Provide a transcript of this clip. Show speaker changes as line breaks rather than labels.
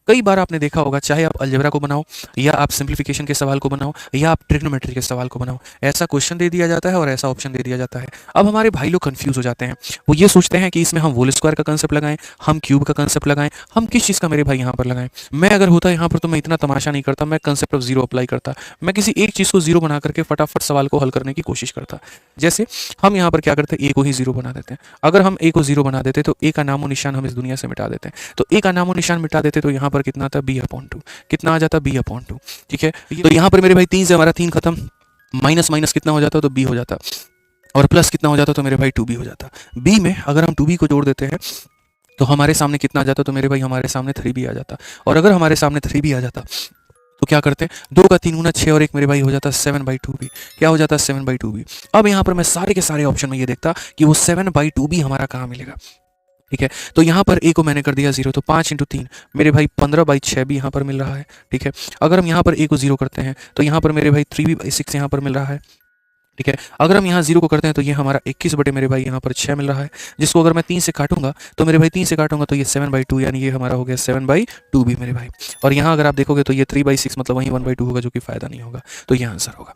कई बार आपने देखा होगा, चाहे आप अलजेब्रा को बनाओ या आप सिंप्लीफिकेशन के सवाल को बनाओ या आप ट्रिग्नोमेट्री के सवाल को बनाओ, ऐसा क्वेश्चन दे दिया जाता है और ऐसा ऑप्शन दे दिया जाता है। अब हमारे भाई लोग कंफ्यूज हो जाते हैं, वो ये सोचते हैं कि इसमें हम होल स्क्वायर का कंसेप्ट लगाएं, हम क्यूब का कंसेप्ट लगाएं, हम किस चीज़ का मेरे भाई यहाँ पर लगाएं। मैं अगर होता यहाँ पर तो मैं इतना तमाशा नहीं करता, मैं कंसेप्ट ऑफ जीरो अप्लाई करता, मैं किसी एक चीज़ को जीरो बना करके फटाफट सवाल को हल करने की कोशिश करता। जैसे हम यहाँ पर क्या करते हैं, ए को ही जीरो बना देते हैं। अगर हम ए को जीरो बना देते तो ए का नामो निशान हम इस दुनिया से मिटा देते हैं। तो ए का नामो निशान मिटा देते तो यहाँ पर कितना आता, b/2, कितना आ जाता, b/2। ठीक है, तो यहाँ पर मेरे भाई 3 से हमारा 3 खत्म, माइनस माइनस कितना हो जाता, तो b हो जाता, और प्लस कितना हो जाता, तो मेरे भाई 2b हो जाता। b में अगर हम 2b को जोड़ देते हैं तो हमारे सामने कितना आ जाता, तो मेरे भाई हमारे सामने 3b आ जाता। और अगर हमारे सामने 3b आ जाता तो क्या करते हैं, 2 का 3 गुना 6 और 1 मेरे भाई हो जाता 7/2b। क्या हो जाता, 7/2b। अब यहाँ पर मैं सारे के सारे ऑप्शन में ये देखता कि वो 7/2b हमारा कहाँ मिलेगा। ठीक है, तो यहाँ पर ए को मैंने कर दिया 0, तो 5 × 3 मेरे भाई 15/6 भी यहाँ पर मिल रहा है। ठीक है, अगर हम यहाँ पर ए को 0 करते हैं तो यहाँ पर मेरे भाई 3b/6 यहाँ पर मिल रहा है। ठीक है, अगर हम यहाँ 0 को करते हैं तो ये हमारा 21 बटे मेरे भाई यहाँ पर 6 मिल रहा है, जिसको अगर मैं 3 से काटूंगा तो मेरे भाई 3 से काटूंगा तो ये 7/2, यानी ये हमारा हो गया 7/2 भी मेरे भाई। और यहाँ अगर आप देखोगे तो ये 3/6 मतलब वही 1/2 होगा, जो कि फ़ायदा नहीं होगा। तो ये आंसर होगा।